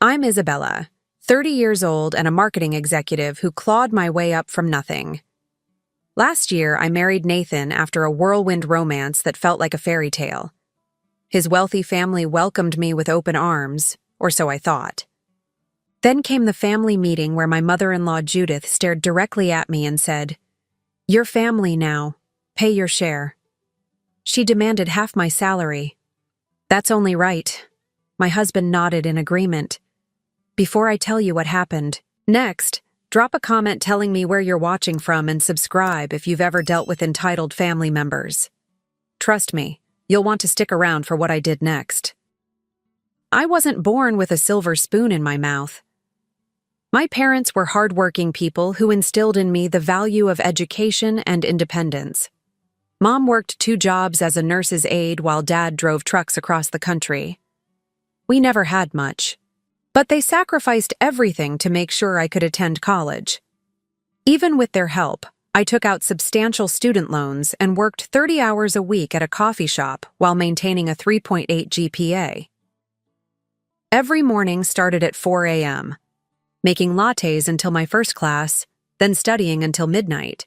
I'm Isabella, 30 years old and a marketing executive who clawed my way up from nothing. Last year, I married Nathan after a whirlwind romance that felt like a fairy tale. His wealthy family welcomed me with open arms, or so I thought. Then came the family meeting where my mother-in-law Judith stared directly at me and said, "You're family now. Pay your share." She demanded half my salary. "That's only right." My husband nodded in agreement. Before I tell you what happened, next, drop a comment telling me where you're watching from and subscribe if you've ever dealt with entitled family members. Trust me, you'll want to stick around for what I did next. I wasn't born with a silver spoon in my mouth. My parents were hardworking people who instilled in me the value of education and independence. Mom worked 2 jobs as a nurse's aide while Dad drove trucks across the country. We never had much, but they sacrificed everything to make sure I could attend college. Even with their help, I took out substantial student loans and worked 30 hours a week at a coffee shop while maintaining a 3.8 GPA. Every morning started at 4 a.m., making lattes until my first class, then studying until midnight.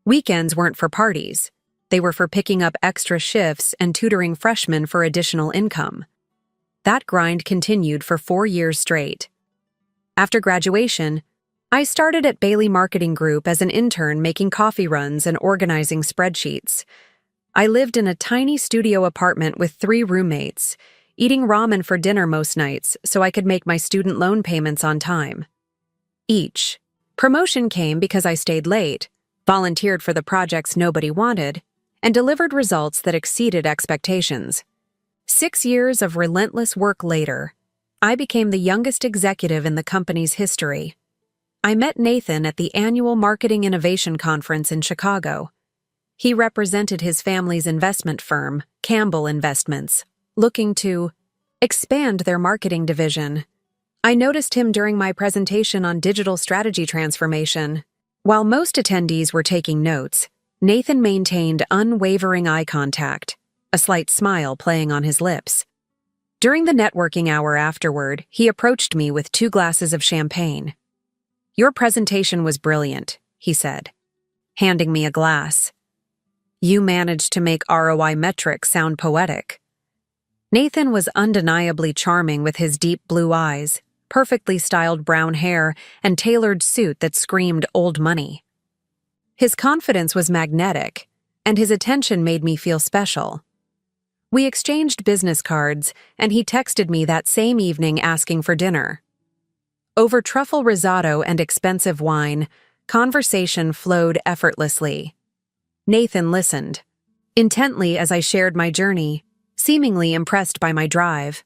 Weekends weren't for parties. They were for picking up extra shifts and tutoring freshmen for additional income. That grind continued for 4 years straight. After graduation, I started at Bailey Marketing Group as an intern making coffee runs and organizing spreadsheets. I lived in a tiny studio apartment with 3 roommates, eating ramen for dinner most nights so I could make my student loan payments on time. Each promotion came because I stayed late, volunteered for the projects nobody wanted, and delivered results that exceeded expectations. 6 years of relentless work later, I became the youngest executive in the company's history. I met Nathan at the annual Marketing Innovation Conference in Chicago. He represented his family's investment firm, Campbell Investments, looking to expand their marketing division. I noticed him during my presentation on digital strategy transformation. While most attendees were taking notes, Nathan maintained unwavering eye contact, a slight smile playing on his lips. During the networking hour afterward, he approached me with 2 glasses of champagne. "Your presentation was brilliant," he said, handing me a glass. "You managed to make ROI metrics sound poetic." Nathan was undeniably charming with his deep blue eyes, perfectly styled brown hair, and tailored suit that screamed old money. His confidence was magnetic, and his attention made me feel special. We exchanged business cards, and he texted me that same evening asking for dinner. Over truffle risotto and expensive wine, conversation flowed effortlessly. Nathan listened intently as I shared my journey, seemingly impressed by my drive.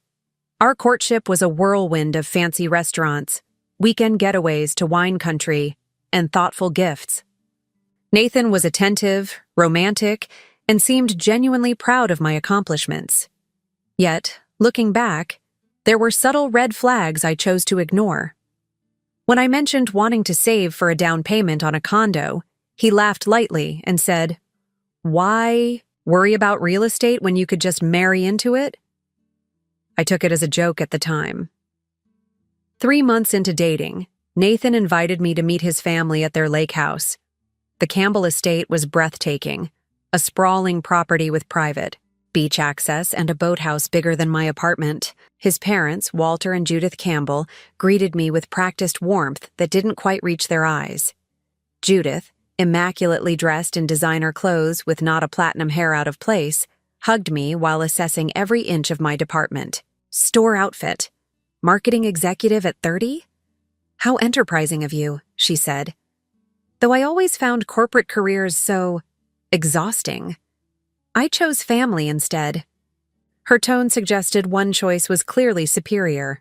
Our courtship was a whirlwind of fancy restaurants, weekend getaways to wine country, and thoughtful gifts. Nathan was attentive, romantic, and seemed genuinely proud of my accomplishments. Yet, looking back, there were subtle red flags I chose to ignore. When I mentioned wanting to save for a down payment on a condo, he laughed lightly and said, "Why worry about real estate when you could just marry into it?" I took it as a joke at the time. 3 months into dating, Nathan invited me to meet his family at their lake house. The Campbell estate was breathtaking, a sprawling property with private beach access and a boathouse bigger than my apartment. His parents, Walter and Judith Campbell, greeted me with practiced warmth that didn't quite reach their eyes. Judith, immaculately dressed in designer clothes with not a platinum hair out of place, hugged me while assessing every inch of my department. "Store outfit. Marketing executive at 30? How enterprising of you," she said. Though I always found corporate careers so exhausting, I chose family instead. Her tone suggested one choice was clearly superior.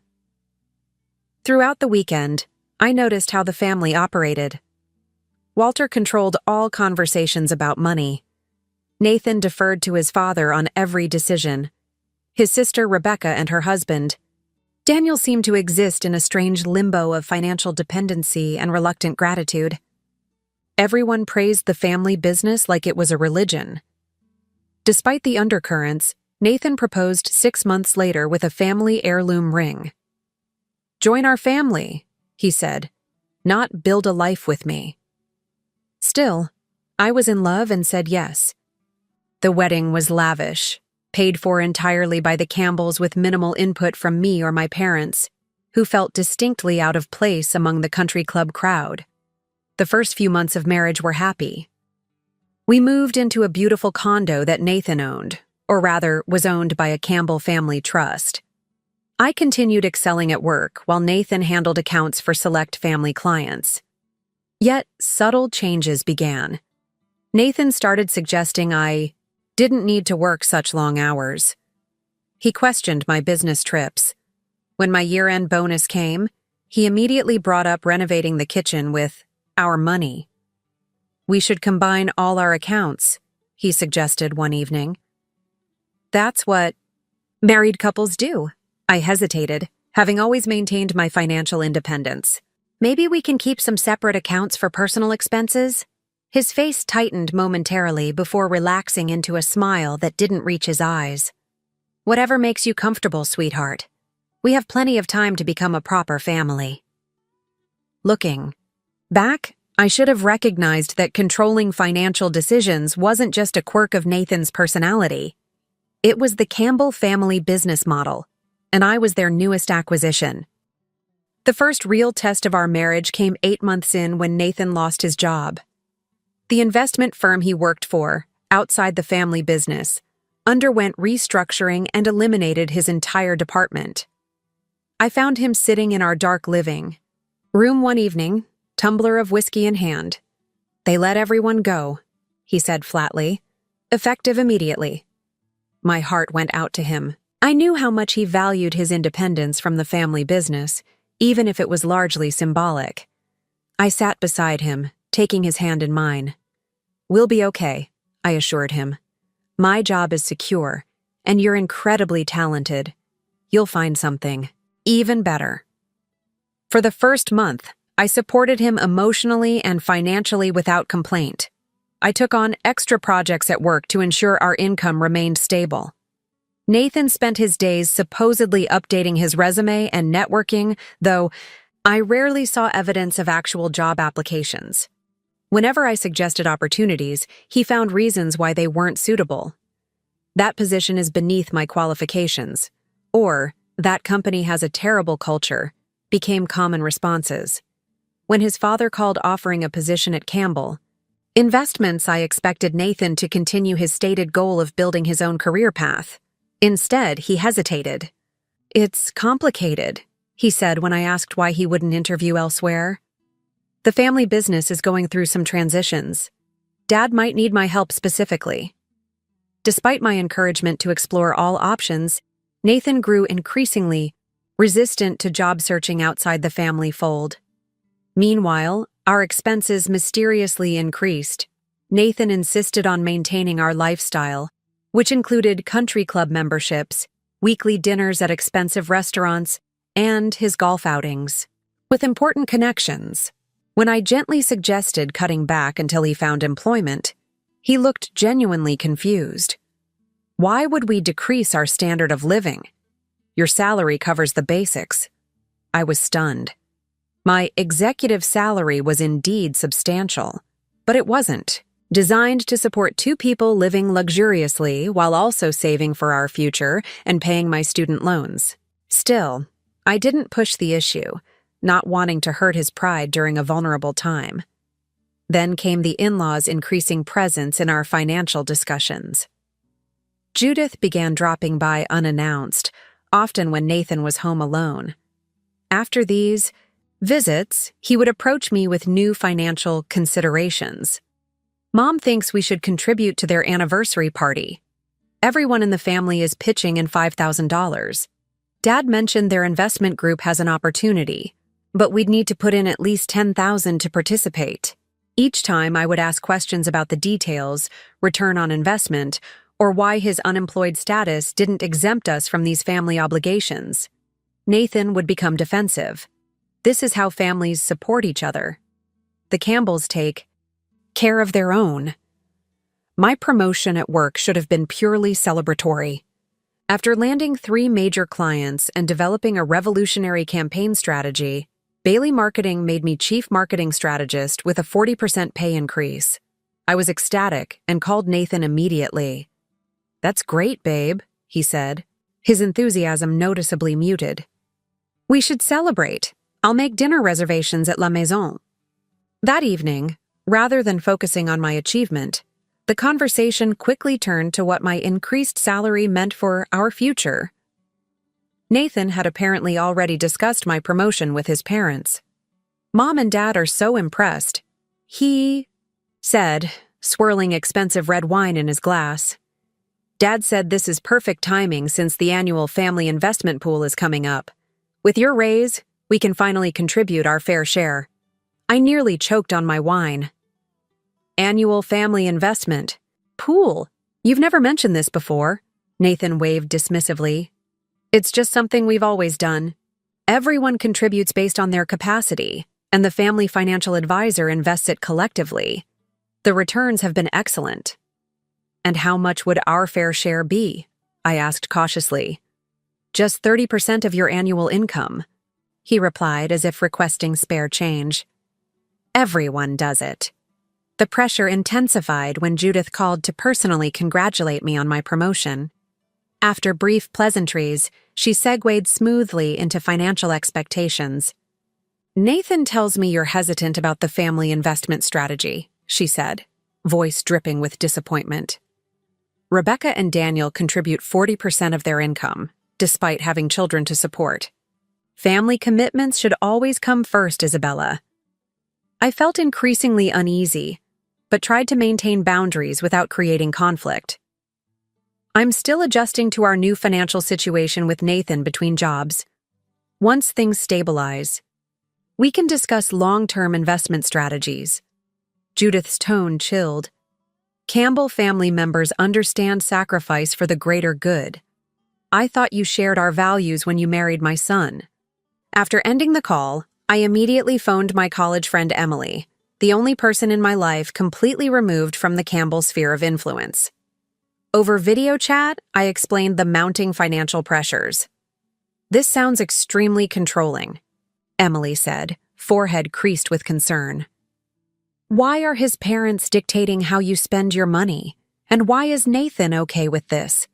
Throughout the weekend, I noticed how the family operated. Walter controlled all conversations about money. Nathan deferred to his father on every decision. His sister Rebecca and her husband, Daniel, seemed to exist in a strange limbo of financial dependency and reluctant gratitude. Everyone praised the family business like it was a religion. Despite the undercurrents, Nathan proposed 6 months later with a family heirloom ring. "Join our family," he said, "not build a life with me." Still, I was in love and said yes. The wedding was lavish, paid for entirely by the Campbells with minimal input from me or my parents, who felt distinctly out of place among the country club crowd. The first few months of marriage were happy. We moved into a beautiful condo that Nathan owned, or rather was owned by a Campbell family trust. I continued excelling at work while Nathan handled accounts for select family clients. Yet subtle changes began. Nathan started suggesting I didn't need to work such long hours. He questioned my business trips. When my year-end bonus came, he immediately brought up renovating the kitchen with our money. "We should combine all our accounts," he suggested one evening. "That's what married couples do." I hesitated, having always maintained my financial independence. "Maybe we can keep some separate accounts for personal expenses?" His face tightened momentarily before relaxing into a smile that didn't reach his eyes. "Whatever makes you comfortable, sweetheart. We have plenty of time to become a proper family." Looking back, I should have recognized that controlling financial decisions wasn't just a quirk of Nathan's personality. It was the Campbell family business model, and I was their newest acquisition. The first real test of our marriage came 8 months in when Nathan lost his job. The investment firm he worked for, outside the family business, underwent restructuring and eliminated his entire department. I found him sitting in our dark living room one evening, tumbler of whiskey in hand. "They let everyone go," he said flatly, "effective immediately." My heart went out to him. I knew how much he valued his independence from the family business, even if it was largely symbolic. I sat beside him, taking his hand in mine. "We'll be okay," I assured him. "My job is secure, and you're incredibly talented. You'll find something even better." For the first month, I supported him emotionally and financially without complaint. I took on extra projects at work to ensure our income remained stable. Nathan spent his days supposedly updating his resume and networking, though I rarely saw evidence of actual job applications. Whenever I suggested opportunities, he found reasons why they weren't suitable. "That position is beneath my qualifications," or "that company has a terrible culture," became common responses. When his father called offering a position at Campbell Investments, I expected Nathan to continue his stated goal of building his own career path. Instead, he hesitated. "It's complicated," he said when I asked why he wouldn't interview elsewhere. "The family business is going through some transitions. Dad might need my help specifically." Despite my encouragement to explore all options, Nathan grew increasingly resistant to job searching outside the family fold. Meanwhile, our expenses mysteriously increased. Nathan insisted on maintaining our lifestyle, which included country club memberships, weekly dinners at expensive restaurants, and his golf outings, with important connections. When I gently suggested cutting back until he found employment, he looked genuinely confused. "Why would we decrease our standard of living? Your salary covers the basics." I was stunned. My executive salary was indeed substantial, but it wasn't designed to support 2 people living luxuriously while also saving for our future and paying my student loans. Still, I didn't push the issue, not wanting to hurt his pride during a vulnerable time. Then came the in-laws' increasing presence in our financial discussions. Judith began dropping by unannounced, often when Nathan was home alone. After these visits, he would approach me with new financial considerations. "Mom thinks we should contribute to their anniversary party. Everyone in the family is pitching in $5,000. Dad mentioned their investment group has an opportunity, but we'd need to put in at least $10,000 to participate." Each time I would ask questions about the details, return on investment, or why his unemployed status didn't exempt us from these family obligations. Nathan would become defensive. This is how families support each other. The Campbells take care of their own. My promotion at work should have been purely celebratory. After landing 3 major clients and developing a revolutionary campaign strategy, Bailey Marketing made me Chief Marketing Strategist with a 40% pay increase. I was ecstatic and called Nathan immediately. "That's great, babe," he said, his enthusiasm noticeably muted. "We should celebrate. I'll make dinner reservations at La Maison." That evening, rather than focusing on my achievement, the conversation quickly turned to what my increased salary meant for our future. Nathan had apparently already discussed my promotion with his parents. "Mom and Dad are so impressed," he said, swirling expensive red wine in his glass. "Dad said this is perfect timing since the annual family investment pool is coming up. With your raise, we can finally contribute our fair share." I nearly choked on my wine. "Annual family investment pool? You've never mentioned this before," Nathan waved dismissively. "It's just something we've always done. Everyone contributes based on their capacity, and the family financial advisor invests it collectively. The returns have been excellent." "And how much would our fair share be?" I asked cautiously. "Just 30% of your annual income," he replied as if requesting spare change. Everyone does it. The pressure intensified when Judith called to personally congratulate me on my promotion. After brief pleasantries, she segued smoothly into financial expectations. "Nathan tells me you're hesitant about the family investment strategy," she said, voice dripping with disappointment. "Rebecca and Daniel contribute 40% of their income, despite having children to support. Family commitments should always come first, Isabella." I felt increasingly uneasy, but tried to maintain boundaries without creating conflict. "I'm still adjusting to our new financial situation with Nathan between jobs. Once things stabilize, we can discuss long-term investment strategies." Judith's tone chilled. "Campbell family members understand sacrifice for the greater good. I thought you shared our values when you married my son." After ending the call, I immediately phoned my college friend Emily, the only person in my life completely removed from the Campbell sphere of influence. Over video chat, I explained the mounting financial pressures. "This sounds extremely controlling," Emily said, forehead creased with concern. "Why are his parents dictating how you spend your money? And why is Nathan okay with this?"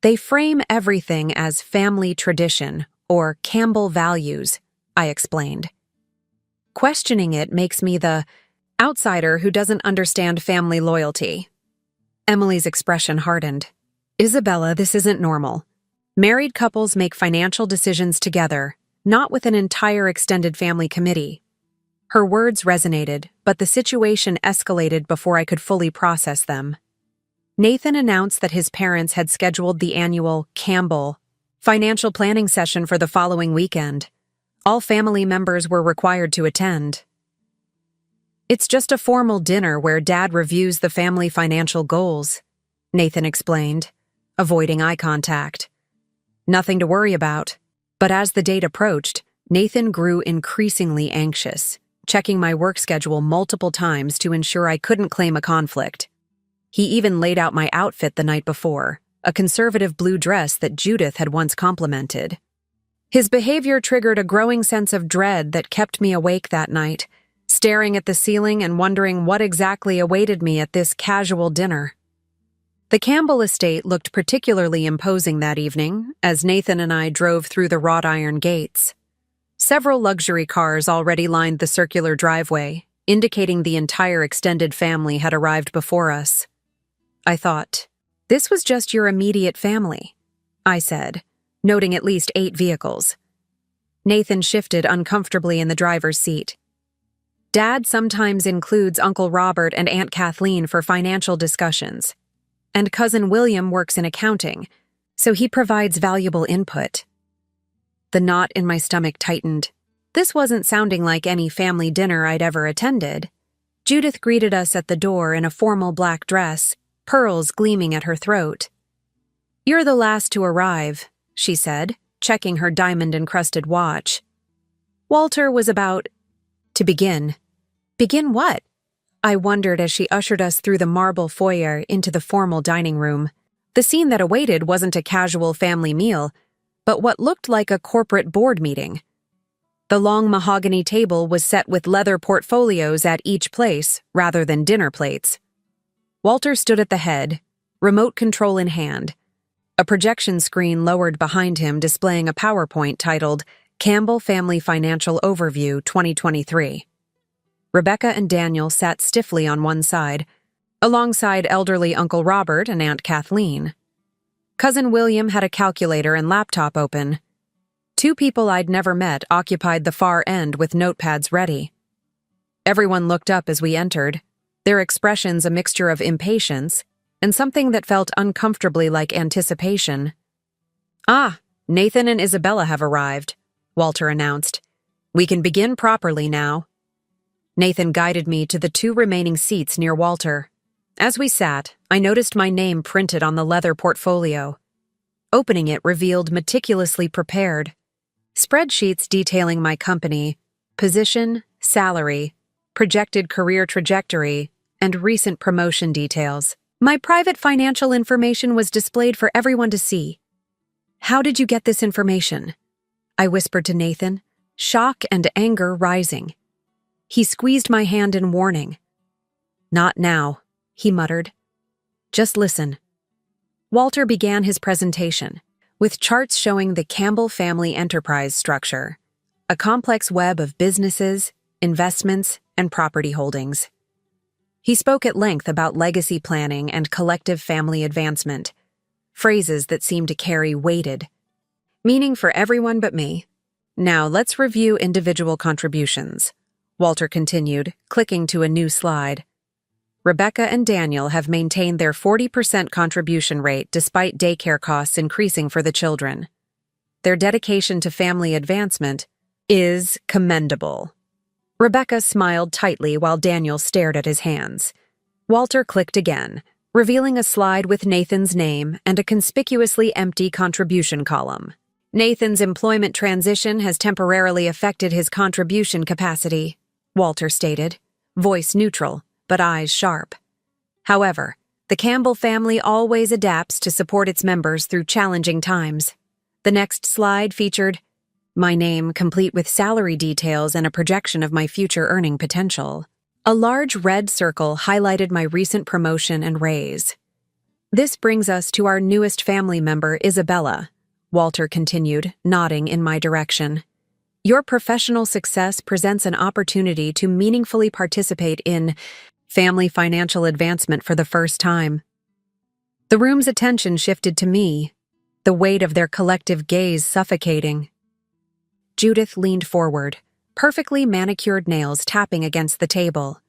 "They frame everything as family tradition or Campbell values," I explained. "Questioning it makes me the outsider who doesn't understand family loyalty." Emily's expression hardened. "Isabella, this isn't normal. Married couples make financial decisions together, not with an entire extended family committee." Her words resonated, but the situation escalated before I could fully process them. Nathan announced that his parents had scheduled the annual Campbell financial planning session for the following weekend. All family members were required to attend. "It's just a formal dinner where Dad reviews the family financial goals," Nathan explained, avoiding eye contact. "Nothing to worry about." But as the date approached, Nathan grew increasingly anxious, checking my work schedule multiple times to ensure I couldn't claim a conflict. He even laid out my outfit the night before, a conservative blue dress that Judith had once complimented. His behavior triggered a growing sense of dread that kept me awake that night, staring at the ceiling and wondering what exactly awaited me at this casual dinner. The Campbell estate looked particularly imposing that evening as Nathan and I drove through the wrought iron gates. Several luxury cars already lined the circular driveway, indicating the entire extended family had arrived before us. I thought, "This was just your immediate family," I said, noting at least 8 vehicles. Nathan shifted uncomfortably in the driver's seat. "Dad sometimes includes Uncle Robert and Aunt Kathleen for financial discussions, and Cousin William works in accounting, so he provides valuable input." The knot in my stomach tightened. This wasn't sounding like any family dinner I'd ever attended. Judith greeted us at the door in a formal black dress, pearls gleaming at her throat. "You're the last to arrive," she said, checking her diamond-encrusted watch. Walter was about to begin. "Begin what?" I wondered as she ushered us through the marble foyer into the formal dining room. The scene that awaited wasn't a casual family meal, but what looked like a corporate board meeting. The long mahogany table was set with leather portfolios at each place, rather than dinner plates. Walter stood at the head, remote control in hand, a projection screen lowered behind him displaying a PowerPoint titled Campbell Family Financial Overview 2023. Rebecca and Daniel sat stiffly on one side, alongside elderly Uncle Robert and Aunt Kathleen. Cousin William had a calculator and laptop open. Two people I'd never met occupied the far end with notepads ready. Everyone looked up as we entered, their expressions a mixture of impatience and something that felt uncomfortably like anticipation. "Ah, Nathan and Isabella have arrived," Walter announced. "We can begin properly now." Nathan guided me to the two remaining seats near Walter. As we sat, I noticed my name printed on the leather portfolio. Opening it revealed meticulously prepared spreadsheets detailing my company, position, salary, projected career trajectory, and recent promotion details. My private financial information was displayed for everyone to see. "How did you get this information?" I whispered to Nathan, shock and anger rising. He squeezed my hand in warning. "Not now," he muttered. "Just listen." Walter began his presentation, with charts showing the Campbell family enterprise structure, a complex web of businesses, investments, and property holdings. He spoke at length about legacy planning and collective family advancement, phrases that seemed to carry weighted meaning for everyone but me. "Now let's review individual contributions," Walter continued, clicking to a new slide. "Rebecca and Daniel have maintained their 40% contribution rate despite daycare costs increasing for the children. Their dedication to family advancement is commendable." Rebecca smiled tightly while Daniel stared at his hands. Walter clicked again, revealing a slide with Nathan's name and a conspicuously empty contribution column. "Nathan's employment transition has temporarily affected his contribution capacity," Walter stated, voice neutral, but eyes sharp. "However, the Campbell family always adapts to support its members through challenging times." The next slide featured my name, complete with salary details and a projection of my future earning potential. A large red circle highlighted my recent promotion and raise. "This brings us to our newest family member, Isabella," Walter continued, nodding in my direction. "Your professional success presents an opportunity to meaningfully participate in family financial advancement for the first time." The room's attention shifted to me, the weight of their collective gaze suffocating. Judith leaned forward, perfectly manicured nails tapping against the table.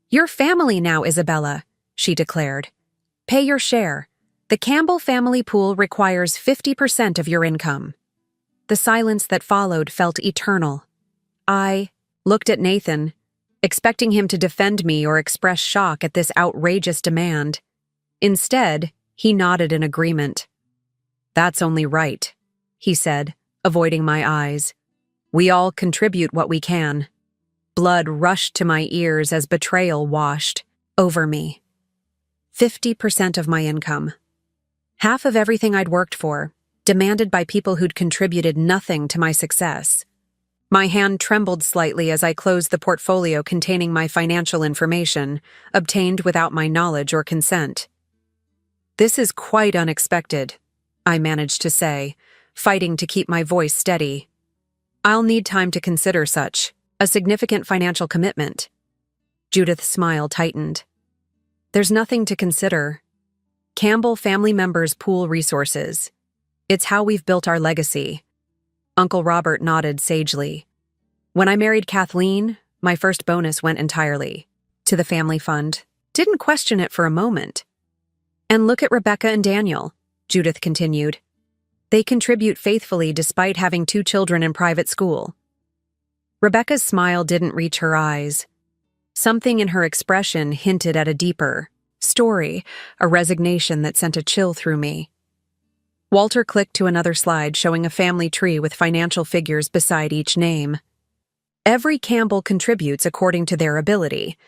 "Your family now, Isabella," she declared. "Pay your share. The Campbell family pool requires 50% of your income." The silence that followed felt eternal. I looked at Nathan, expecting him to defend me or express shock at this outrageous demand. Instead, he nodded in agreement. "That's only right," he said, avoiding my eyes. "We all contribute what we can." Blood rushed to my ears as betrayal washed over me. 50% of my income. Half of everything I'd worked for, demanded by people who'd contributed nothing to my success. My hand trembled slightly as I closed the portfolio containing my financial information, obtained without my knowledge or consent. "This is quite unexpected," I managed to say, fighting to keep my voice steady. "I'll need time to consider such a significant financial commitment." Judith's smile tightened. "There's nothing to consider. Campbell family members pool resources. It's how we've built our legacy." Uncle Robert nodded sagely. "When I married Kathleen, my first bonus went entirely to the family fund. Didn't question it for a moment." "And look at Rebecca and Daniel," Judith continued. "They contribute faithfully despite having 2 children in private school." Rebecca's smile didn't reach her eyes. Something in her expression hinted at a deeper story, a resignation that sent a chill through me. Walter clicked to another slide showing a family tree with financial figures beside each name. "Every Campbell contributes according to their ability.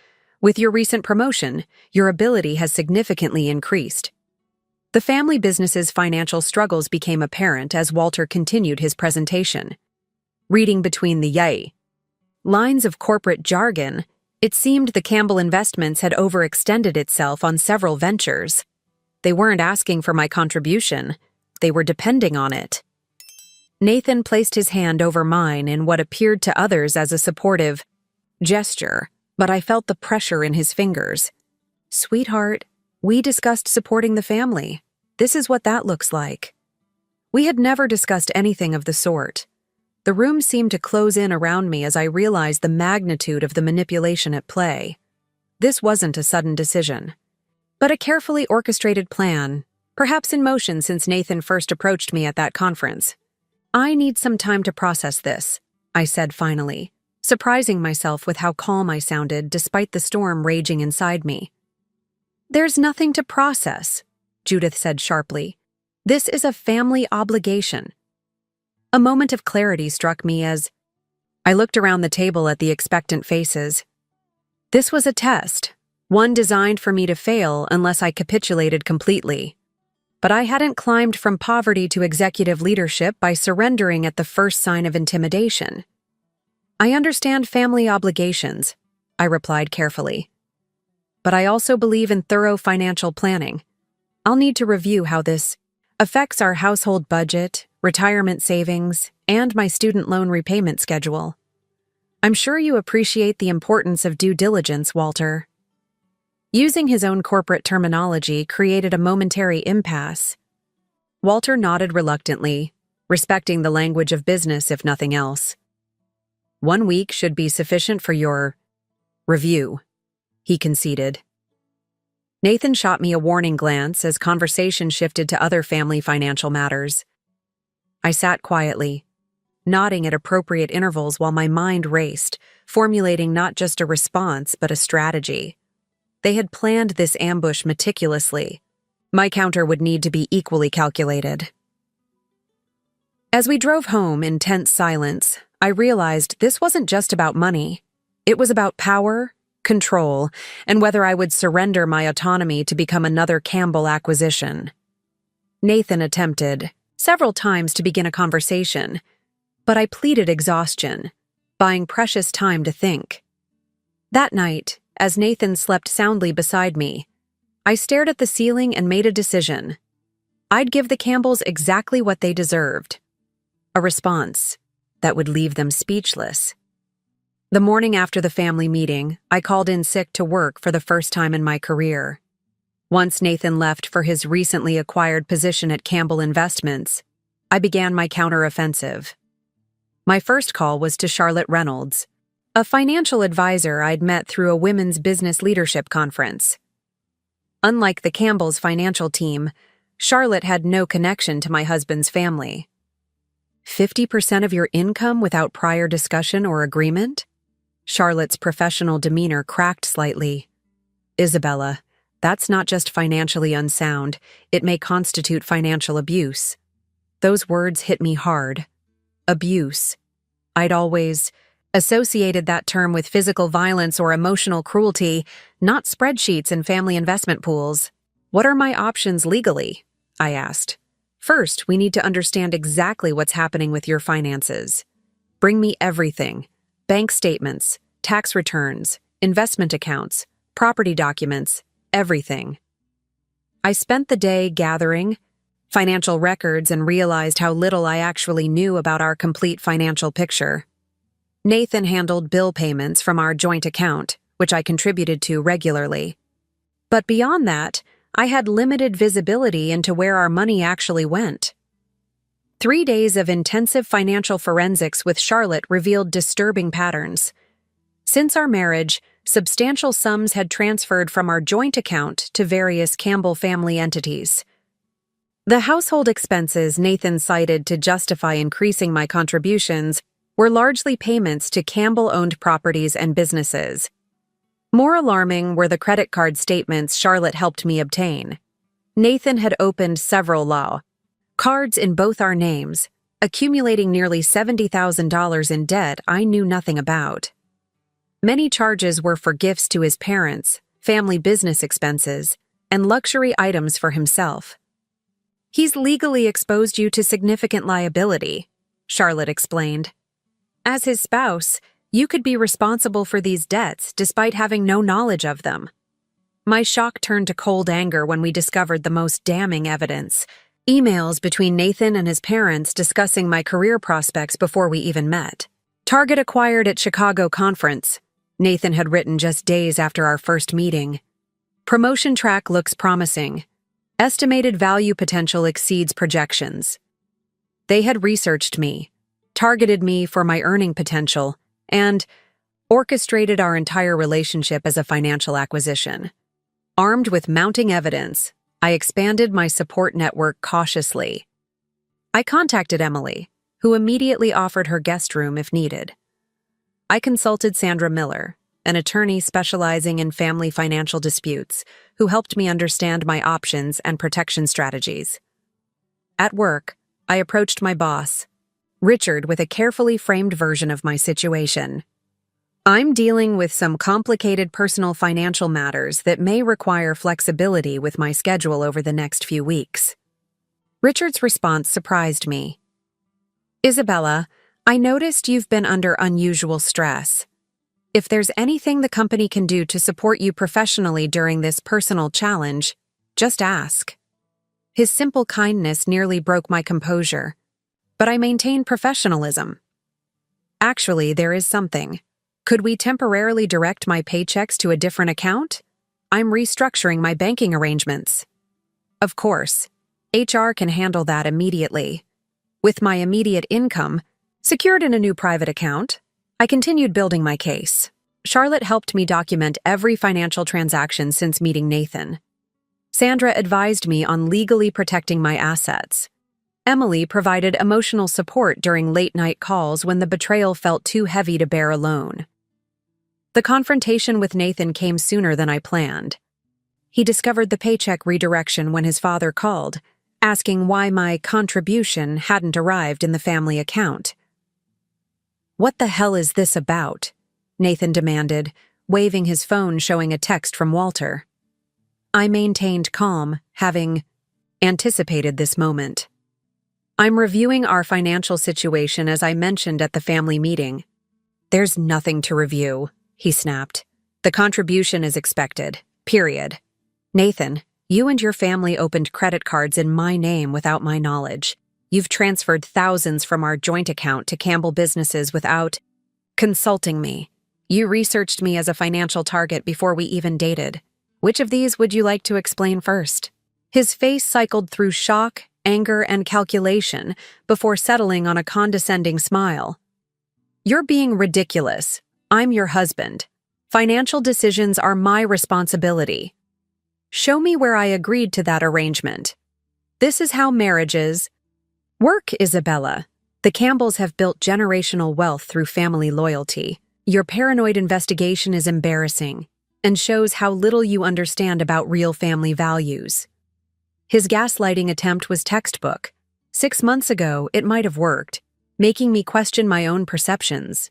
With your recent promotion, your ability has significantly increased." The family business's financial struggles became apparent as Walter continued his presentation. Reading between the lines of corporate jargon, it seemed the Campbell Investments had overextended itself on several ventures. They weren't asking for my contribution, they were depending on it. Nathan placed his hand over mine in what appeared to others as a supportive gesture, but I felt the pressure in his fingers. "Sweetheart, we discussed supporting the family. This is what that looks like." We had never discussed anything of the sort. The room seemed to close in around me as I realized the magnitude of the manipulation at play. This wasn't a sudden decision, but a carefully orchestrated plan, perhaps in motion since Nathan first approached me at that conference. "I need some time to process this," I said finally, surprising myself with how calm I sounded despite the storm raging inside me. "There's nothing to process," Judith said sharply. "This is a family obligation." A moment of clarity struck me as I looked around the table at the expectant faces. This was a test, one designed for me to fail unless I capitulated completely. But I hadn't climbed from poverty to executive leadership by surrendering at the first sign of intimidation. "I understand family obligations," I replied carefully. "But I also believe in thorough financial planning. I'll need to review how this affects our household budget, retirement savings, and my student loan repayment schedule. I'm sure you appreciate the importance of due diligence, Walter." Using his own corporate terminology created a momentary impasse. Walter nodded reluctantly, respecting the language of business if nothing else. "1 week should be sufficient for your review," he conceded. Nathan shot me a warning glance as conversation shifted to other family financial matters. I sat quietly, nodding at appropriate intervals while my mind raced, formulating not just a response but a strategy. They had planned this ambush meticulously. My counter would need to be equally calculated. As we drove home in tense silence, I realized this wasn't just about money. It was about power, control, and whether I would surrender my autonomy to become another Campbell acquisition. Nathan attempted several times to begin a conversation, but I pleaded exhaustion, buying precious time to think. That night, as Nathan slept soundly beside me, I stared at the ceiling and made a decision. I'd give the Campbells exactly what they deserved. A response that would leave them speechless. The morning after the family meeting, I called in sick to work for the first time in my career. Once Nathan left for his recently acquired position at Campbell Investments, I began my counteroffensive. My first call was to Charlotte Reynolds, a financial advisor I'd met through a women's business leadership conference. Unlike the Campbells' financial team, Charlotte had no connection to my husband's family. 50% of your income without prior discussion or agreement? Charlotte's professional demeanor cracked slightly. "Isabella, that's not just financially unsound, it may constitute financial abuse." Those words hit me hard. Abuse. I'd always associated that term with physical violence or emotional cruelty, not spreadsheets and family investment pools. "What are my options legally?" I asked. "First, we need to understand exactly what's happening with your finances. Bring me everything: bank statements, tax returns, investment accounts, property documents, everything." I spent the day gathering financial records and realized how little I actually knew about our complete financial picture. Nathan handled bill payments from our joint account, which I contributed to regularly. But beyond that, I had limited visibility into where our money actually went. 3 days of intensive financial forensics with Charlotte revealed disturbing patterns. Since our marriage, substantial sums had transferred from our joint account to various Campbell family entities. The household expenses Nathan cited to justify increasing my contributions were largely payments to Campbell-owned properties and businesses. More alarming were the credit card statements Charlotte helped me obtain. Nathan had opened several cards in both our names, accumulating nearly $70,000 in debt I knew nothing about. Many charges were for gifts to his parents, family business expenses, and luxury items for himself. He's legally exposed you to significant liability, Charlotte explained. As his spouse, you could be responsible for these debts despite having no knowledge of them. My shock turned to cold anger when we discovered the most damning evidence: emails between Nathan and his parents discussing my career prospects before we even met. Target acquired at Chicago conference, Nathan had written just days after our first meeting. Promotion track looks promising. Estimated value potential exceeds projections. They had researched me, targeted me for my earning potential, and orchestrated our entire relationship as a financial acquisition. Armed with mounting evidence, I expanded my support network cautiously. I contacted Emily, who immediately offered her guest room if needed. I consulted Sandra Miller, an attorney specializing in family financial disputes, who helped me understand my options and protection strategies. At work, I approached my boss, Richard, with a carefully framed version of my situation. I'm dealing with some complicated personal financial matters that may require flexibility with my schedule over the next few weeks. Richard's response surprised me. Isabella, I noticed you've been under unusual stress. If there's anything the company can do to support you professionally during this personal challenge, just ask. His simple kindness nearly broke my composure, but I maintained professionalism. Actually, there is something. Could we temporarily direct my paychecks to a different account? I'm restructuring my banking arrangements. Of course, HR can handle that immediately. With my immediate income secured in a new private account, I continued building my case. Charlotte helped me document every financial transaction since meeting Nathan. Sandra advised me on legally protecting my assets. Emily provided emotional support during late-night calls when the betrayal felt too heavy to bear alone. The confrontation with Nathan came sooner than I planned. He discovered the paycheck redirection when his father called, asking why my contribution hadn't arrived in the family account. "What the hell is this about?" Nathan demanded, waving his phone showing a text from Walter. I maintained calm, having anticipated this moment. "I'm reviewing our financial situation as I mentioned at the family meeting." "There's nothing to review," he snapped. "The contribution is expected. Period." "Nathan, you and your family opened credit cards in my name without my knowledge. You've transferred thousands from our joint account to Campbell businesses without consulting me. You researched me as a financial target before we even dated. Which of these would you like to explain first?" His face cycled through shock, anger, and calculation before settling on a condescending smile. "You're being ridiculous. I'm your husband. Financial decisions are my responsibility. Show me where I agreed to that arrangement. This is how marriages work, Isabella. The Campbells have built generational wealth through family loyalty. Your paranoid investigation is embarrassing and shows how little you understand about real family values." His gaslighting attempt was textbook. 6 months ago, it might have worked, making me question my own perceptions.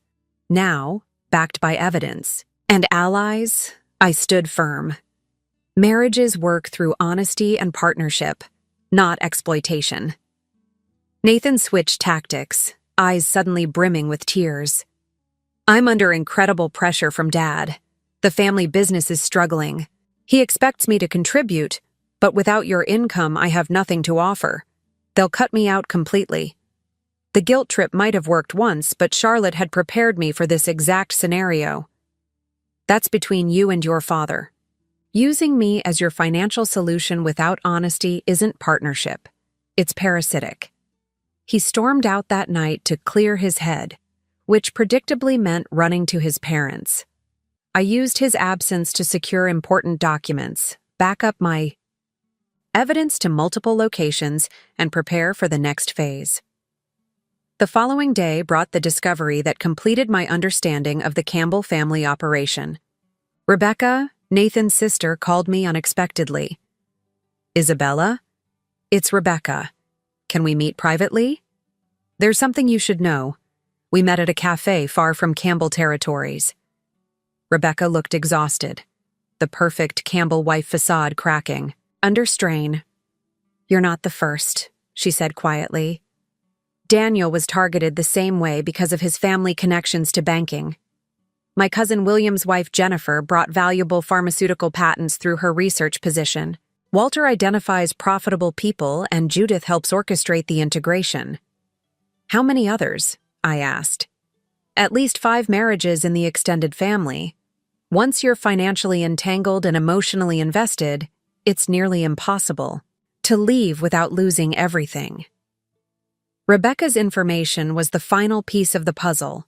Now, backed by evidence and allies, I stood firm. Marriages work through honesty and partnership, not exploitation. Nathan switched tactics, eyes suddenly brimming with tears. "I'm under incredible pressure from Dad. The family business is struggling. He expects me to contribute, but without your income, I have nothing to offer. They'll cut me out completely." The guilt trip might have worked once, but Charlotte had prepared me for this exact scenario. "That's between you and your father. Using me as your financial solution without honesty isn't partnership. It's parasitic." He stormed out that night to clear his head, which predictably meant running to his parents. I used his absence to secure important documents, back up my evidence to multiple locations, and prepare for the next phase. The following day brought the discovery that completed my understanding of the Campbell family operation. Rebecca, Nathan's sister, called me unexpectedly. "Isabella? It's Rebecca. Can we meet privately? There's something you should know. We met at a cafe far from Campbell territories." Rebecca looked exhausted, the perfect Campbell wife facade cracking, under strain. "You're not the first," she said quietly. "Daniel was targeted the same way because of his family connections to banking. My cousin William's wife Jennifer brought valuable pharmaceutical patents through her research position. Walter identifies profitable people and Judith helps orchestrate the integration." "How many others?" I asked. "At least 5 marriages in the extended family. Once you're financially entangled and emotionally invested, it's nearly impossible to leave without losing everything." Rebecca's information was the final piece of the puzzle.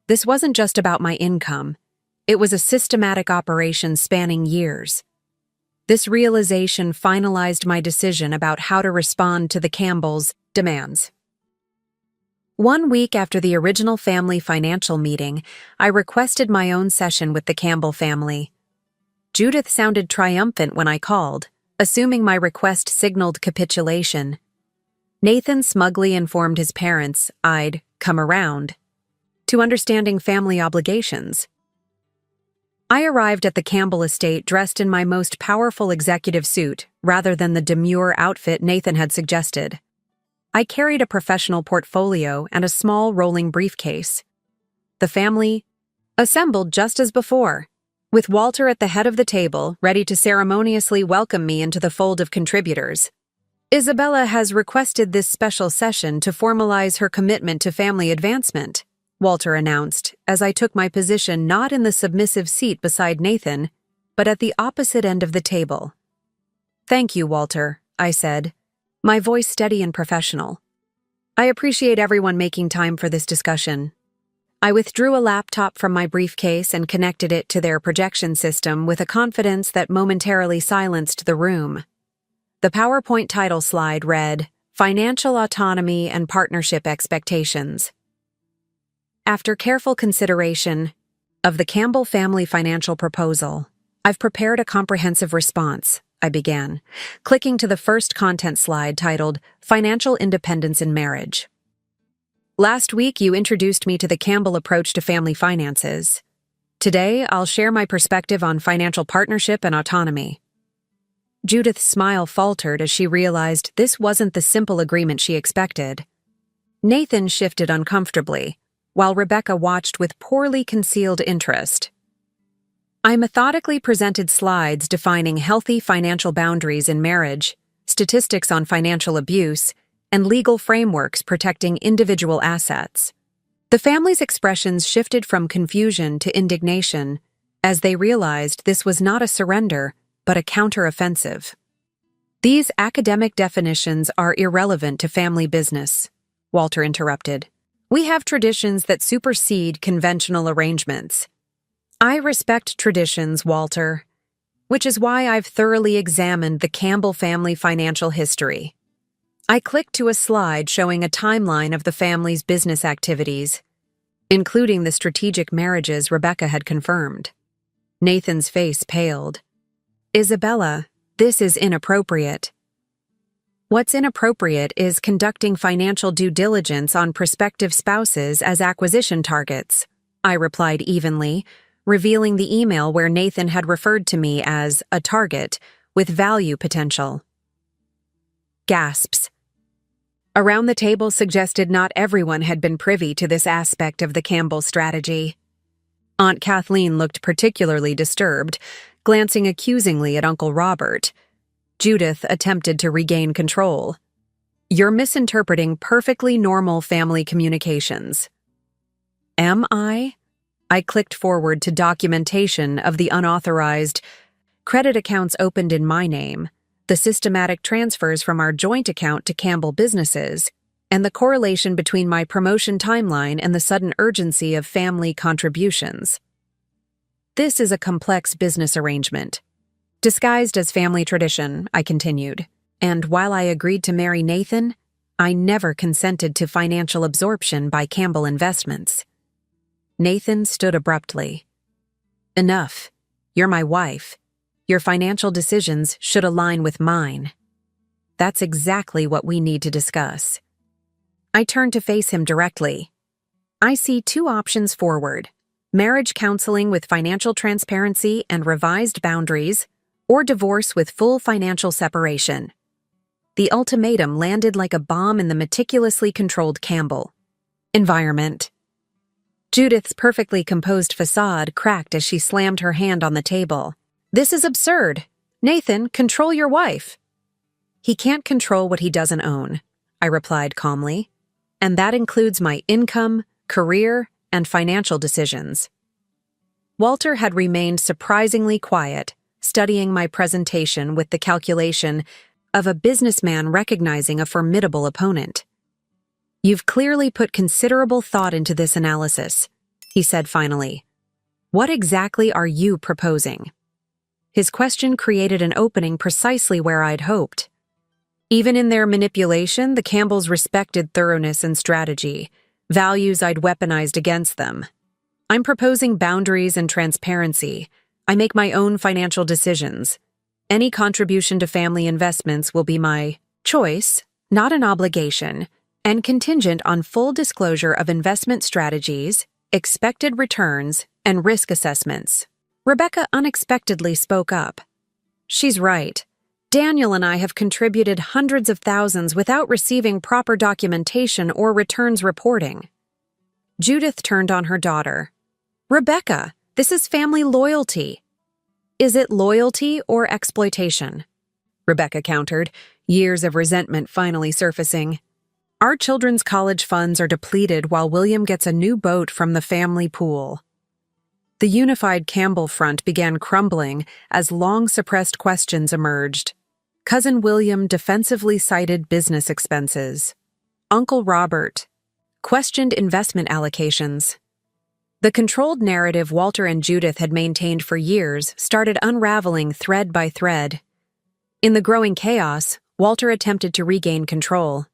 This wasn't just about my income. It was a systematic operation spanning years. This realization finalized my decision about how to respond to the Campbells' demands. 1 week after the original family financial meeting, I requested my own session with the Campbell family. Judith sounded triumphant when I called, assuming my request signaled capitulation. Nathan smugly informed his parents I'd come around to understanding family obligations. I arrived at the Campbell estate dressed in my most powerful executive suit rather than the demure outfit Nathan had suggested. I carried a professional portfolio and a small rolling briefcase. The family assembled just as before, with Walter at the head of the table, ready to ceremoniously welcome me into the fold of contributors. "Isabella has requested this special session to formalize her commitment to family advancement," Walter announced, as I took my position not in the submissive seat beside Nathan, but at the opposite end of the table. "Thank you, Walter," I said, my voice steady and professional. "I appreciate everyone making time for this discussion." I withdrew a laptop from my briefcase and connected it to their projection system with a confidence that momentarily silenced the room. The PowerPoint title slide read, "Financial Autonomy and Partnership Expectations." After careful consideration of the Campbell family financial proposal, I've prepared a comprehensive response, I began, clicking to the first content slide titled, "Financial Independence in Marriage." "Last week you introduced me to the Campbell approach to family finances. Today I'll share my perspective on financial partnership and autonomy." Judith's smile faltered as she realized this wasn't the simple agreement she expected. Nathan shifted uncomfortably, while Rebecca watched with poorly concealed interest. I methodically presented slides defining healthy financial boundaries in marriage, statistics on financial abuse, and legal frameworks protecting individual assets. The family's expressions shifted from confusion to indignation as they realized this was not a surrender, but a counteroffensive. "These academic definitions are irrelevant to family business," Walter interrupted. "We have traditions that supersede conventional arrangements." "I respect traditions, Walter, which is why I've thoroughly examined the Campbell family financial history." I clicked to a slide showing a timeline of the family's business activities, including the strategic marriages Rebecca had confirmed. Nathan's face paled. "Isabella, this is inappropriate." "What's inappropriate is conducting financial due diligence on prospective spouses as acquisition targets," I replied evenly, revealing the email where Nathan had referred to me as a target with value potential. Gasps. Around the table suggested not everyone had been privy to this aspect of the Campbell strategy. Aunt Kathleen looked particularly disturbed, glancing accusingly at Uncle Robert. Judith attempted to regain control. "You're misinterpreting perfectly normal family communications." "Am I?" I clicked forward to documentation of the unauthorized credit accounts opened in my name, the systematic transfers from our joint account to Campbell businesses, and the correlation between my promotion timeline and the sudden urgency of family contributions. "This is a complex business arrangement, disguised as family tradition," I continued, "and while I agreed to marry Nathan, I never consented to financial absorption by Campbell Investments." Nathan stood abruptly. "Enough. You're my wife. Your financial decisions should align with mine. That's exactly what we need to discuss." I turned to face him directly. "I see 2 options forward: marriage counseling with financial transparency and revised boundaries, or divorce with full financial separation." The ultimatum landed like a bomb in the meticulously controlled Campbell environment. Judith's perfectly composed facade cracked as she slammed her hand on the table. "This is absurd. Nathan, control your wife." "He can't control what he doesn't own," I replied calmly. "And that includes my income, career, and financial decisions." Walter had remained surprisingly quiet, studying my presentation with the calculation of a businessman recognizing a formidable opponent. "You've clearly put considerable thought into this analysis," he said finally. "What exactly are you proposing?" His question created an opening precisely where I'd hoped. Even in their manipulation, the Campbells respected thoroughness and strategy, values I'd weaponized against them. "I'm proposing boundaries and transparency. I make my own financial decisions. Any contribution to family investments will be my choice, not an obligation, and contingent on full disclosure of investment strategies, expected returns, and risk assessments." Rebecca unexpectedly spoke up. "She's right. Daniel and I have contributed hundreds of thousands without receiving proper documentation or returns reporting." Judith turned on her daughter. "Rebecca, this is family loyalty." "Is it loyalty or exploitation?" Rebecca countered, years of resentment finally surfacing. "Our children's college funds are depleted while William gets a new boat from the family pool." The unified Campbell front began crumbling as long-suppressed questions emerged. Cousin William defensively cited business expenses. Uncle Robert questioned investment allocations. The controlled narrative Walter and Judith had maintained for years started unraveling thread by thread. In the growing chaos, Walter attempted to regain control.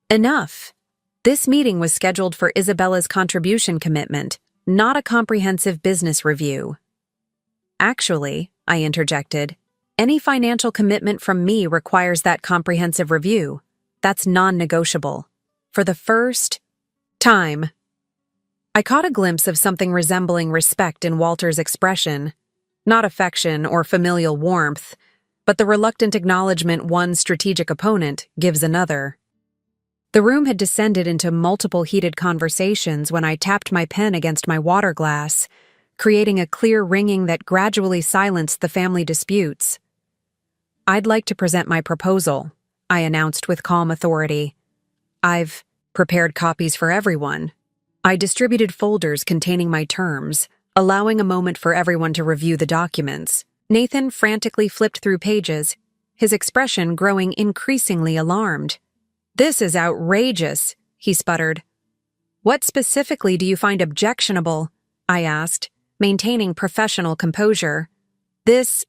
Enough! This meeting was scheduled for Isabella's contribution commitment, not a comprehensive business review. "Actually," I interjected, "any financial commitment from me requires that comprehensive review. That's non-negotiable. For the first time." I caught a glimpse of something resembling respect in Walter's expression, not affection or familial warmth, but the reluctant acknowledgement one strategic opponent gives another. The room had descended into multiple heated conversations when I tapped my pen against my water glass, creating a clear ringing that gradually silenced the family disputes. "I'd like to present my proposal," I announced with calm authority. "I've prepared copies for everyone." I distributed folders containing my terms, allowing a moment for everyone to review the documents. Nathan frantically flipped through pages, his expression growing increasingly alarmed. "This is outrageous," he sputtered. "What specifically do you find objectionable?" I asked, maintaining professional composure. This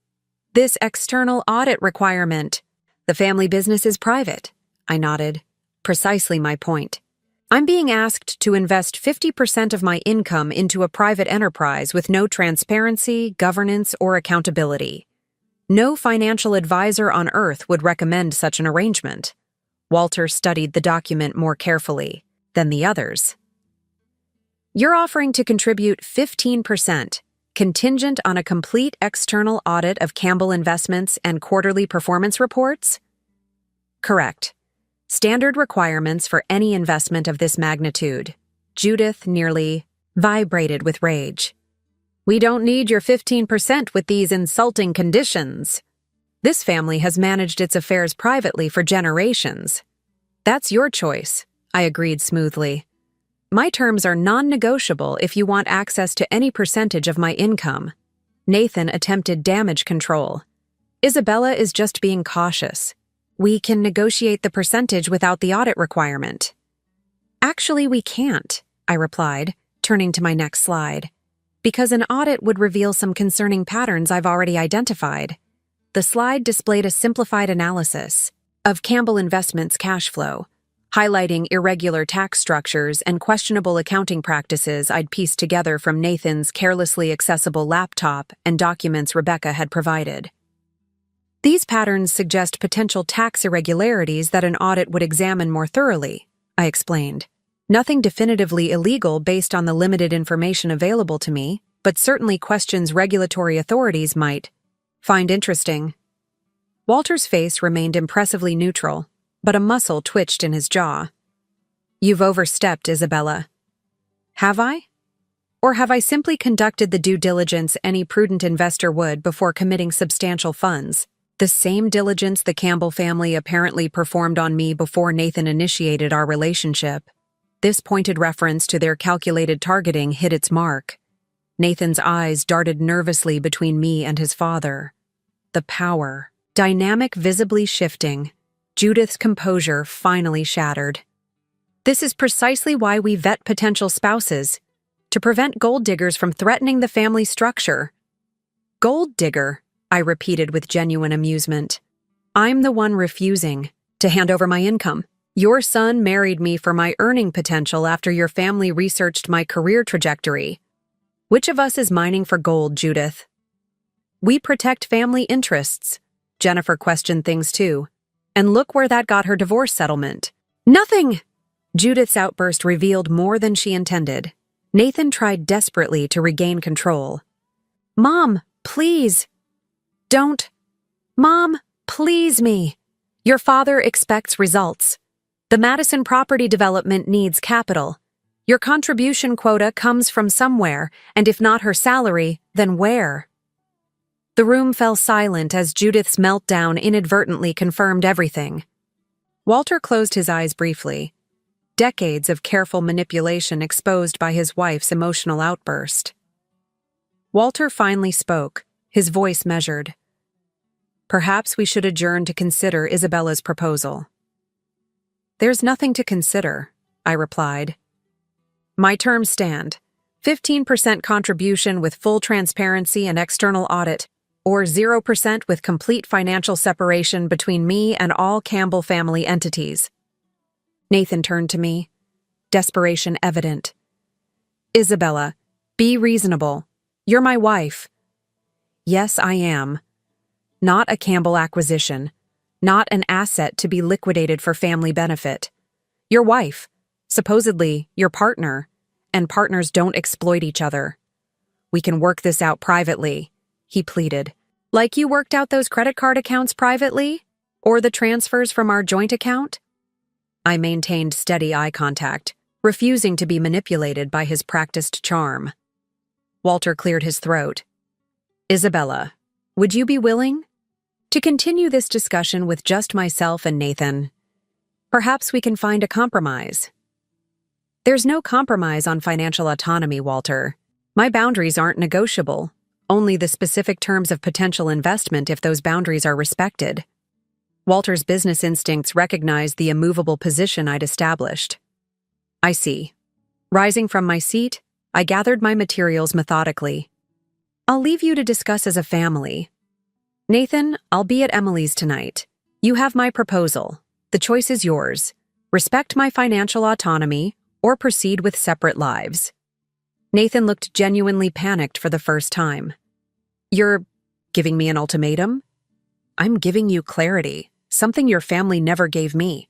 external audit requirement. The family business is private," I nodded. "Precisely my point. I'm being asked to invest 50% of my income into a private enterprise with no transparency, governance, or accountability. No financial advisor on earth would recommend such an arrangement." Walter studied the document more carefully than the others. "You're offering to contribute 15%, contingent on a complete external audit of Campbell Investments and quarterly performance reports?" "Correct. Standard requirements for any investment of this magnitude." Judith nearly vibrated with rage. "We don't need your 15% with these insulting conditions. This family has managed its affairs privately for generations." "That's your choice," I agreed smoothly. "My terms are non-negotiable if you want access to any percentage of my income." Nathan attempted damage control. "Isabella is just being cautious. We can negotiate the percentage without the audit requirement." "Actually, we can't," I replied, turning to my next slide, "because an audit would reveal some concerning patterns I've already identified." The slide displayed a simplified analysis of Campbell Investments' cash flow, highlighting irregular tax structures and questionable accounting practices I'd pieced together from Nathan's carelessly accessible laptop and documents Rebecca had provided. "These patterns suggest potential tax irregularities that an audit would examine more thoroughly," I explained. "Nothing definitively illegal based on the limited information available to me, but certainly questions regulatory authorities might find interesting." Walter's face remained impressively neutral, but a muscle twitched in his jaw. "You've overstepped, Isabella." "Have I? Or have I simply conducted the due diligence any prudent investor would before committing substantial funds? The same diligence the Campbell family apparently performed on me before Nathan initiated our relationship. This pointed reference to their calculated targeting hit its mark. Nathan's eyes darted nervously between me and his father. The power. Dynamic visibly shifting. Judith's composure finally shattered. "This is precisely why we vet potential spouses, to prevent gold diggers from threatening the family structure." "Gold digger," I repeated with genuine amusement. "I'm the one refusing to hand over my income. Your son married me for my earning potential after your family researched my career trajectory. Which of us is mining for gold, Judith?" "We protect family interests." Jennifer questioned things too. "And look where that got her divorce settlement." "Nothing!" Judith's outburst revealed more than she intended. Nathan tried desperately to regain control. "Mom, please. Don't. Mom, please me. Your father expects results. The Madison property development needs capital. Your contribution quota comes from somewhere, and if not her salary, then where?" The room fell silent as Judith's meltdown inadvertently confirmed everything. Walter closed his eyes briefly. Decades of careful manipulation exposed by his wife's emotional outburst. Walter finally spoke, his voice measured. "Perhaps we should adjourn to consider Isabella's proposal." "There's nothing to consider," I replied. "My terms stand. 15% contribution with full transparency and external audit, or 0% with complete financial separation between me and all Campbell family entities." Nathan turned to me, desperation evident. "Isabella, be reasonable. You're my wife." "Yes, I am. Not a Campbell acquisition. Not an asset to be liquidated for family benefit. Your wife, supposedly your partner, and partners don't exploit each other. We can work this out privately," he pleaded. "Like you worked out those credit card accounts privately? Or the transfers from our joint account?" I maintained steady eye contact, refusing to be manipulated by his practiced charm. Walter cleared his throat. "Isabella, would you be willing to continue this discussion with just myself and Nathan? Perhaps we can find a compromise." "There's no compromise on financial autonomy, Walter. My boundaries aren't negotiable, only the specific terms of potential investment if those boundaries are respected." Walter's business instincts recognized the immovable position I'd established. "I see." Rising from my seat, I gathered my materials methodically. "I'll leave you to discuss as a family. Nathan, I'll be at Emily's tonight. You have my proposal. The choice is yours. Respect my financial autonomy, or proceed with separate lives." Nathan looked genuinely panicked for the first time. "You're giving me an ultimatum?" "I'm giving you clarity, something your family never gave me."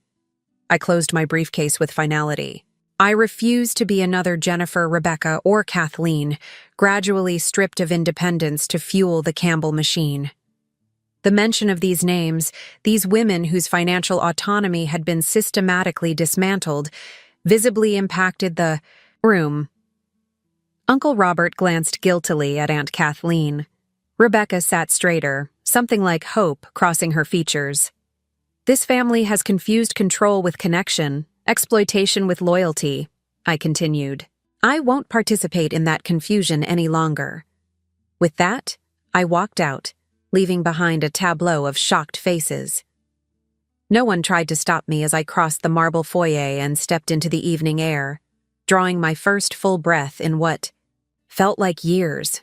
I closed my briefcase with finality. I refuse to be another Jennifer, Rebecca, or Kathleen, gradually stripped of independence to fuel the Campbell machine. The mention of these names, these women whose financial autonomy had been systematically dismantled, visibly impacted the room. Uncle Robert glanced guiltily at Aunt Kathleen. Rebecca sat straighter, something like hope crossing her features. "This family has confused control with connection, exploitation with loyalty," I continued. "I won't participate in that confusion any longer." With that, I walked out, leaving behind a tableau of shocked faces. No one tried to stop me as I crossed the marble foyer and stepped into the evening air, drawing my first full breath in what felt like years.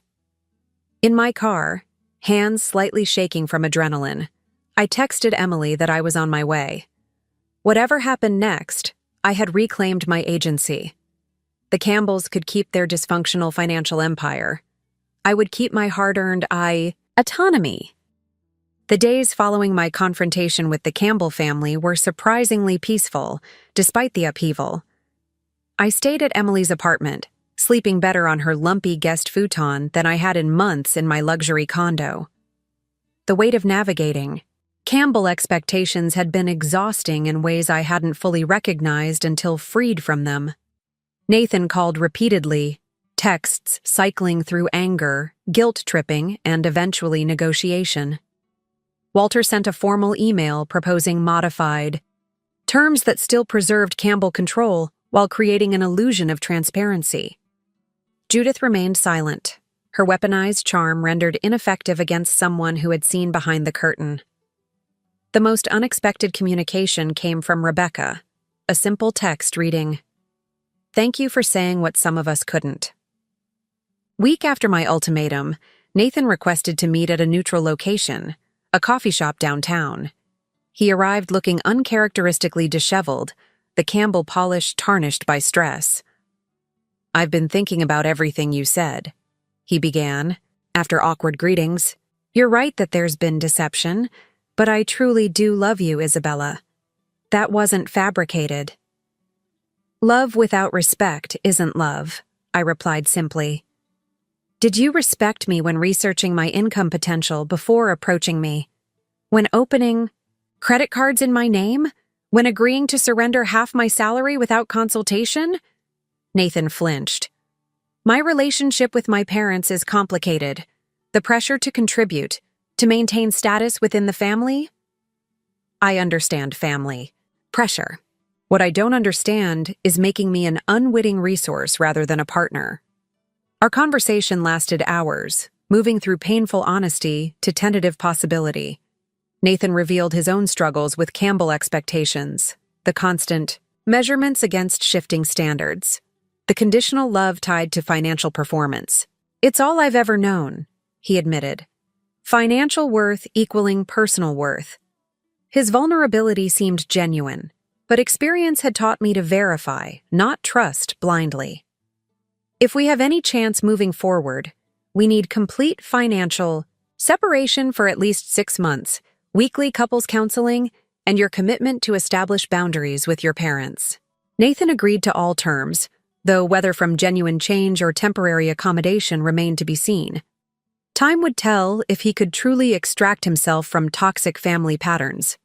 In my car, hands slightly shaking from adrenaline, I texted Emily that I was on my way. Whatever happened next, I had reclaimed my agency. The Campbells could keep their dysfunctional financial empire. I would keep my hard-earned autonomy. The days following my confrontation with the Campbell family were surprisingly peaceful, despite the upheaval. I stayed at Emily's apartment, sleeping better on her lumpy guest futon than I had in months in my luxury condo. The weight of navigating, Campbell expectations had been exhausting in ways I hadn't fully recognized until freed from them. Nathan called repeatedly, texts cycling through anger, guilt-tripping, and eventually negotiation. Walter sent a formal email proposing modified terms that still preserved Campbell control while creating an illusion of transparency. Judith remained silent, her weaponized charm rendered ineffective against someone who had seen behind the curtain. The most unexpected communication came from Rebecca, a simple text reading, "Thank you for saying what some of us couldn't." Week after my ultimatum, Nathan requested to meet at a neutral location, a coffee shop downtown. He arrived looking uncharacteristically disheveled, the Campbell polish tarnished by stress. "I've been thinking about everything you said," he began, after awkward greetings. "You're right that there's been deception, but I truly do love you, Isabella. That wasn't fabricated." "Love without respect isn't love," I replied simply. "Did you respect me when researching my income potential before approaching me? When opening credit cards in my name? When agreeing to surrender half my salary without consultation?" Nathan flinched. "My relationship with my parents is complicated. The pressure to contribute, to maintain status within the family?" "I understand family. Pressure. What I don't understand is making me an unwitting resource rather than a partner." Our conversation lasted hours, moving through painful honesty to tentative possibility. Nathan revealed his own struggles with Campbell expectations, the constant measurements against shifting standards, the conditional love tied to financial performance. "It's all I've ever known," he admitted. "Financial worth equaling personal worth." His vulnerability seemed genuine, but experience had taught me to verify, not trust blindly. If we have any chance moving forward, we need complete financial separation for at least 6 months, weekly couples counseling, and your commitment to establish boundaries with your parents. Nathan agreed to all terms, though whether from genuine change or temporary accommodation remained to be seen. Time would tell if he could truly extract himself from toxic family patterns.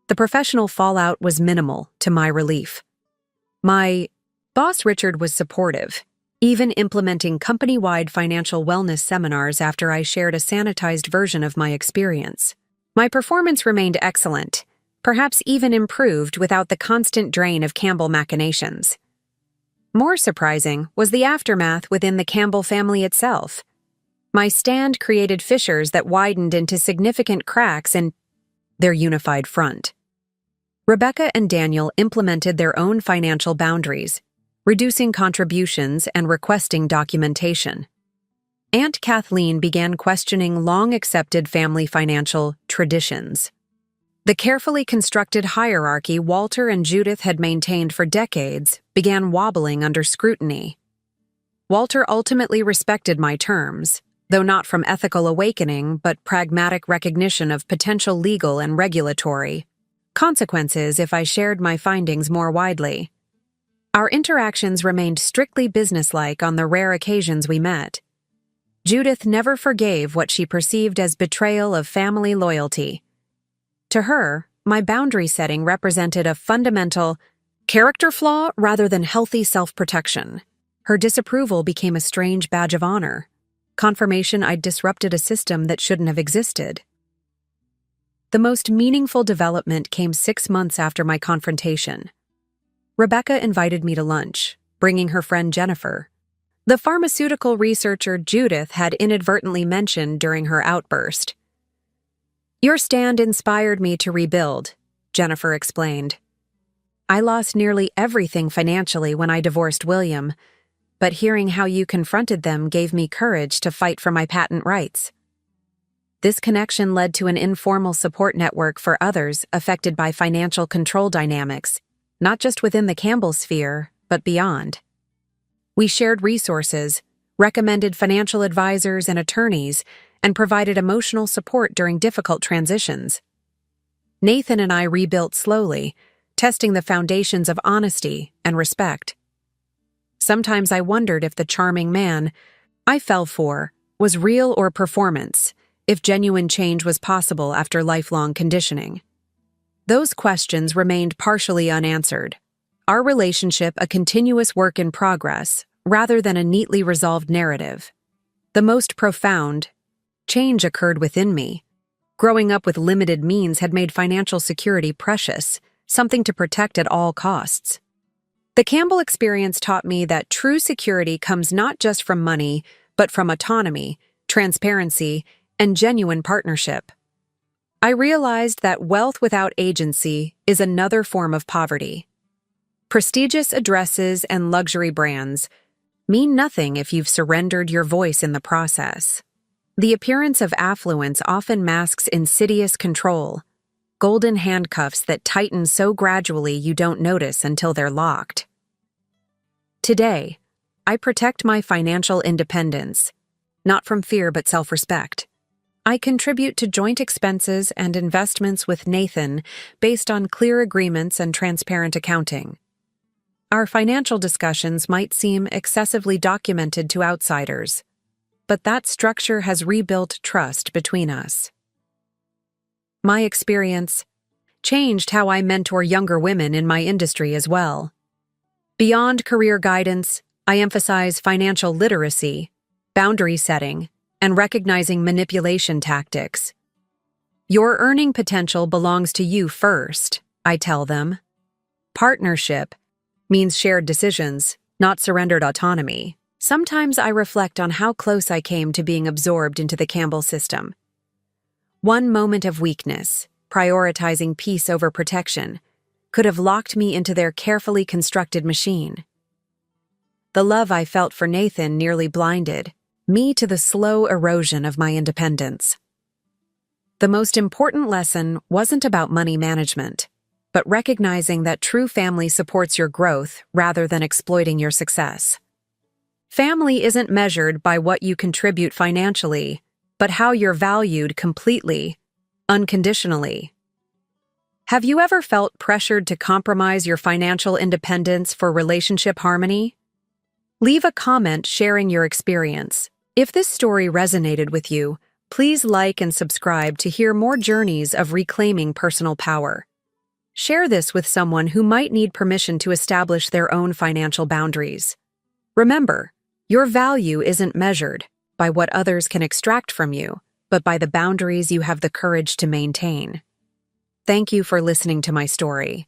The professional fallout was minimal, to my relief. My boss Richard was supportive, even implementing company-wide financial wellness seminars after I shared a sanitized version of my experience. My performance remained excellent, perhaps even improved without the constant drain of Campbell machinations. More surprising was the aftermath within the Campbell family itself. My stand created fissures that widened into significant cracks in their unified front. Rebecca and Daniel implemented their own financial boundaries, reducing contributions and requesting documentation. Aunt Kathleen began questioning long-accepted family financial traditions. The carefully constructed hierarchy Walter and Judith had maintained for decades began wobbling under scrutiny. Walter ultimately respected my terms, though not from ethical awakening but pragmatic recognition of potential legal and regulatory consequences if I shared my findings more widely. Our interactions remained strictly businesslike on the rare occasions we met. Judith never forgave what she perceived as betrayal of family loyalty. To her, my boundary setting represented a fundamental character flaw rather than healthy self-protection. Her disapproval became a strange badge of honor, confirmation I'd disrupted a system that shouldn't have existed. The most meaningful development came 6 months after my confrontation. Rebecca invited me to lunch, bringing her friend Jennifer, the pharmaceutical researcher Judith had inadvertently mentioned during her outburst. "Your stand inspired me to rebuild," Jennifer explained. "I lost nearly everything financially when I divorced William, but hearing how you confronted them gave me courage to fight for my patent rights." This connection led to an informal support network for others affected by financial control dynamics, not just within the Campbell sphere, but beyond. We shared resources, recommended financial advisors and attorneys, and provided emotional support during difficult transitions. Nathan and I rebuilt slowly, testing the foundations of honesty and respect. Sometimes I wondered if the charming man I fell for was real or performance, if genuine change was possible after lifelong conditioning. Those questions remained partially unanswered. Our relationship a continuous work in progress, rather than a neatly resolved narrative. The most profound change occurred within me. Growing up with limited means had made financial security precious, something to protect at all costs. The Campbell experience taught me that true security comes not just from money, but from autonomy, transparency, and genuine partnership. I realized that wealth without agency is another form of poverty. Prestigious addresses and luxury brands mean nothing if you've surrendered your voice in the process. The appearance of affluence often masks insidious control, golden handcuffs that tighten so gradually you don't notice until they're locked. Today, I protect my financial independence, not from fear but self-respect. I contribute to joint expenses and investments with Nathan based on clear agreements and transparent accounting. Our financial discussions might seem excessively documented to outsiders, but that structure has rebuilt trust between us. My experience changed how I mentor younger women in my industry as well. Beyond career guidance, I emphasize financial literacy, boundary setting, and recognizing manipulation tactics. Your earning potential belongs to you first, I tell them. Partnership means shared decisions, not surrendered autonomy. Sometimes I reflect on how close I came to being absorbed into the Campbell system. One moment of weakness, prioritizing peace over protection, could have locked me into their carefully constructed machine. The love I felt for Nathan nearly blinded me to the slow erosion of my independence. The most important lesson wasn't about money management, but recognizing that true family supports your growth rather than exploiting your success. Family isn't measured by what you contribute financially, but how you're valued completely, unconditionally. Have you ever felt pressured to compromise your financial independence for relationship harmony? Leave a comment sharing your experience. If this story resonated with you, please like and subscribe to hear more journeys of reclaiming personal power. Share this with someone who might need permission to establish their own financial boundaries. Remember, your value isn't measured by what others can extract from you, but by the boundaries you have the courage to maintain. Thank you for listening to my story.